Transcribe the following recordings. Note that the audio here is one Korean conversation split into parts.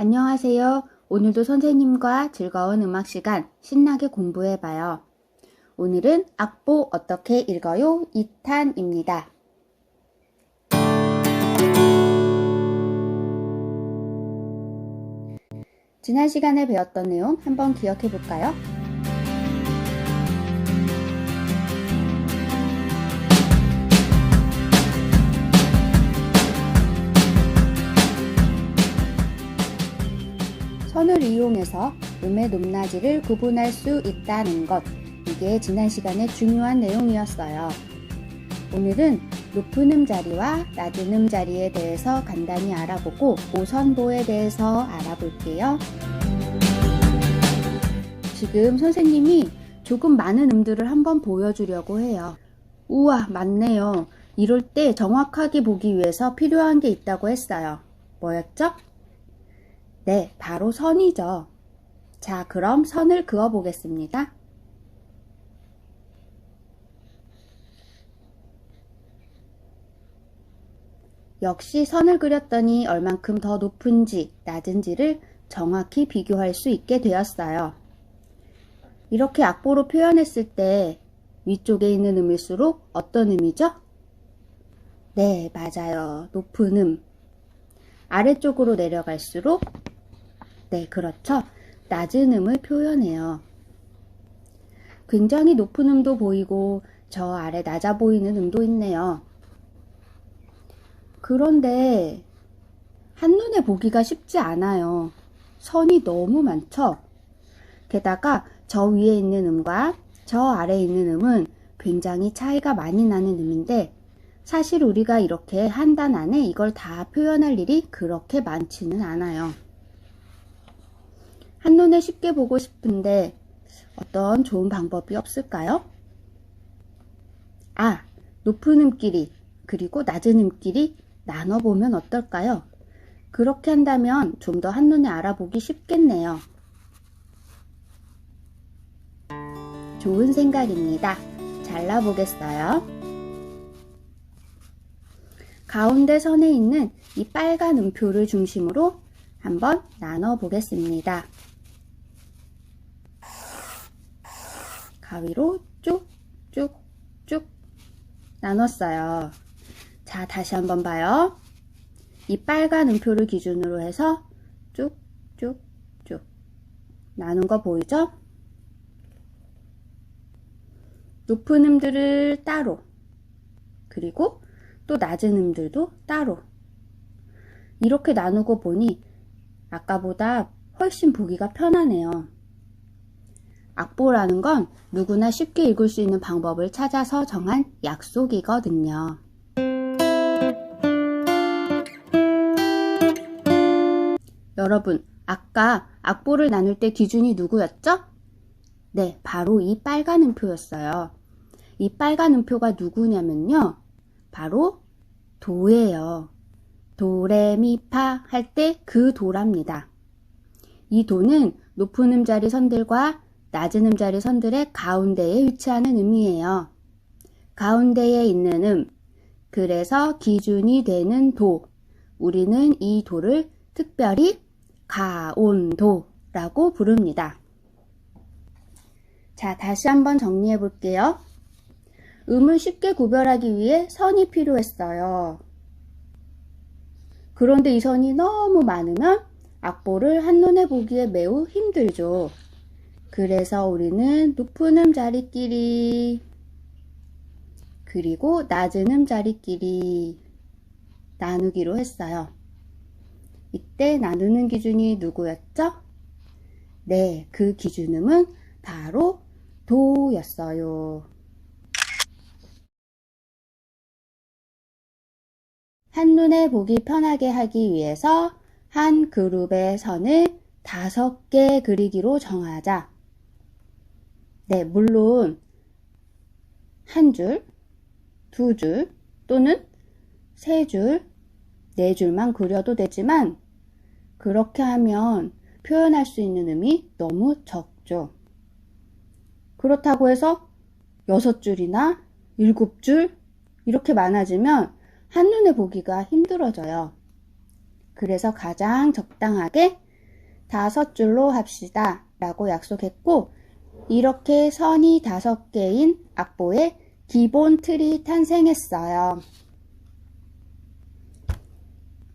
안녕하세요. 오늘도 선생님과 즐거운 음악 시간 신나게 공부해봐요. 오늘은 악보 어떻게 읽어요? 2탄입니다. 지난 시간에 배웠던 내용 한번 기억해 볼까요? 선을 이용해서 음의 높낮이를 구분할 수 있다는 것, 이게 지난 시간에 중요한 내용이었어요. 오늘은 높은 음 자리와 낮은 음 자리에 대해서 간단히 알아보고 오선보에 대해서 알아볼게요. 지금 선생님이 조금 많은 음들을 한번 보여주려고 해요. 우와, 맞네요. 이럴 때 정확하게 보기 위해서 필요한 게 있다고 했어요. 뭐였죠? 네, 바로 선이죠. 자, 그럼 선을 그어 보겠습니다. 역시 선을 그렸더니 얼만큼 더 높은지 낮은지를 정확히 비교할 수 있게 되었어요. 이렇게 악보로 표현했을 때 위쪽에 있는 음일수록 어떤 음이죠? 네, 맞아요. 높은 음. 아래쪽으로 내려갈수록 네, 그렇죠. 낮은 음을 표현해요. 굉장히 높은 음도 보이고 저 아래 낮아 보이는 음도 있네요. 그런데 한눈에 보기가 쉽지 않아요. 선이 너무 많죠? 게다가 저 위에 있는 음과 저 아래에 있는 음은 굉장히 차이가 많이 나는 음인데 사실 우리가 이렇게 한 단 안에 이걸 다 표현할 일이 그렇게 많지는 않아요. 한눈에 쉽게 보고 싶은데 어떤 좋은 방법이 없을까요? 높은 음끼리 그리고 낮은 음끼리 나눠보면 어떨까요? 그렇게 한다면 좀 더 한눈에 알아보기 쉽겠네요. 좋은 생각입니다. 잘라보겠어요. 가운데 선에 있는 이 빨간 음표를 중심으로 한번 나눠보겠습니다. 가위로 쭉쭉쭉 나눴어요. 자, 다시 한번 봐요. 이 빨간 음표를 기준으로 해서 쭉쭉쭉 나눈 거 보이죠? 높은 음들을 따로, 그리고 또 낮은 음들도 따로. 이렇게 나누고 보니 아까보다 훨씬 보기가 편하네요. 악보라는 건 누구나 쉽게 읽을 수 있는 방법을 찾아서 정한 약속이거든요. 여러분, 아까 악보를 나눌 때 기준이 누구였죠? 네, 바로 이 빨간 음표였어요. 이 빨간 음표가 누구냐면요. 바로 도예요. 도레미파 할 때 그 도랍니다. 이 도는 높은 음자리 선들과 낮은 음자리 선들의 가운데에 위치하는 음이에요. 가운데에 있는 음, 그래서 기준이 되는 도. 우리는 이 도를 특별히 가온도라고 부릅니다. 자, 다시 한번 정리해 볼게요. 음을 쉽게 구별하기 위해 선이 필요했어요. 그런데 이 선이 너무 많으면 악보를 한눈에 보기에 매우 힘들죠. 그래서 우리는 높은 음 자리끼리 그리고 낮은 음 자리끼리 나누기로 했어요. 이때 나누는 기준이 누구였죠? 네, 그 기준음은 바로 도였어요. 한눈에 보기 편하게 하기 위해서 한 그룹의 선을 5개 그리기로 정하자. 네, 물론 한 줄, 2줄 또는 3줄, 4줄만 그려도 되지만 그렇게 하면 표현할 수 있는 음이 너무 적죠. 그렇다고 해서 6줄이나 7줄 이렇게 많아지면 한눈에 보기가 힘들어져요. 그래서 가장 적당하게 5줄로 합시다 라고 약속했고, 이렇게 선이 5개인 악보의 기본 틀이 탄생했어요.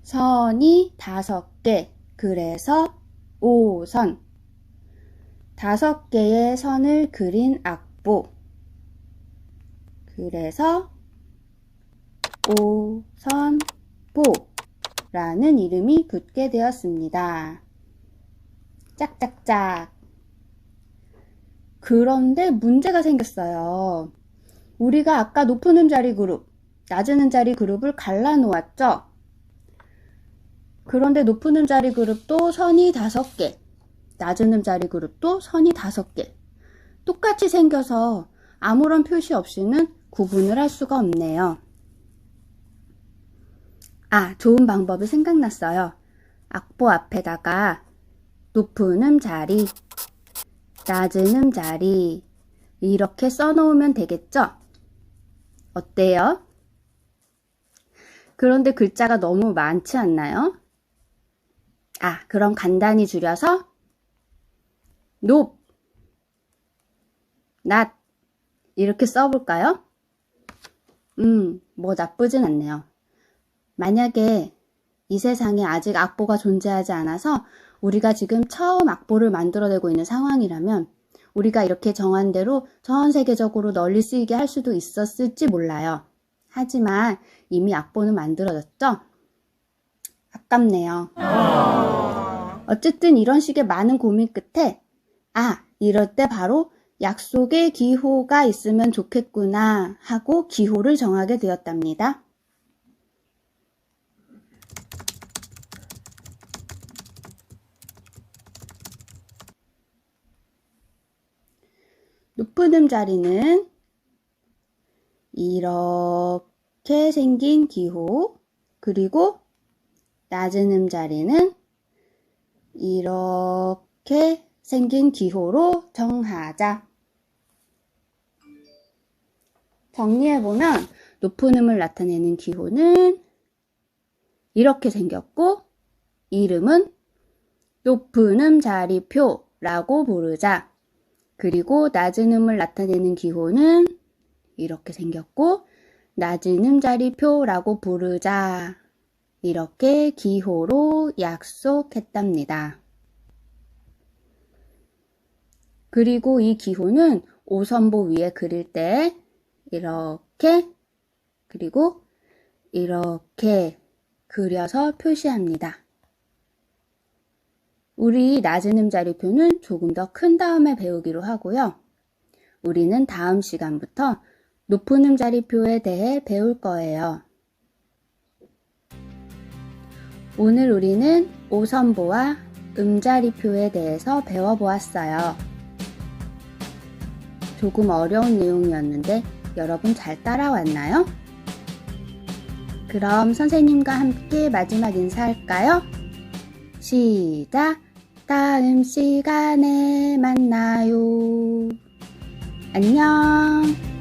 선이 5개, 그래서 5선. 5개의 선을 그린 악보, 그래서 오선보라는 이름이 붙게 되었습니다. 짝짝짝. 그런데 문제가 생겼어요. 우리가 아까 높은 음자리 그룹, 낮은 음자리 그룹을 갈라 놓았죠? 그런데 높은 음자리 그룹도 선이 5개, 낮은 음자리 그룹도 선이 5개. 똑같이 생겨서 아무런 표시 없이는 구분을 할 수가 없네요. 좋은 방법이 생각났어요. 악보 앞에다가 높은 음자리, 낮은 음자리 이렇게 써놓으면 되겠죠? 어때요? 그런데 글자가 너무 많지 않나요? 그럼 간단히 줄여서 높, 낮 이렇게 써볼까요? 뭐 나쁘진 않네요. 만약에 이 세상에 아직 악보가 존재하지 않아서 우리가 지금 처음 악보를 만들어내고 있는 상황이라면 우리가 이렇게 정한 대로 전 세계적으로 널리 쓰이게 할 수도 있었을지 몰라요. 하지만 이미 악보는 만들어졌죠? 아깝네요. 어쨌든 이런 식의 많은 고민 끝에 이럴 때 바로 약속의 기호가 있으면 좋겠구나 하고 기호를 정하게 되었답니다. 높은 음자리는 이렇게 생긴 기호, 그리고 낮은 음자리는 이렇게 생긴 기호로 정하자. 정리해보면 높은 음을 나타내는 기호는 이렇게 생겼고, 이름은 높은 음자리표라고 부르자. 그리고 낮은 음을 나타내는 기호는 이렇게 생겼고, 낮은 음자리표라고 부르자. 이렇게 기호로 약속했답니다. 그리고 이 기호는 오선보 위에 그릴 때 이렇게, 그리고 이렇게 그려서 표시합니다. 우리 낮은 음자리표는 조금 더 큰 다음에 배우기로 하고요. 우리는 다음 시간부터 높은 음자리표에 대해 배울 거예요. 오늘 우리는 오선보와 음자리표에 대해서 배워보았어요. 조금 어려운 내용이었는데 여러분 잘 따라왔나요? 그럼 선생님과 함께 마지막 인사할까요? 시작! 다음 시간에 만나요. 안녕!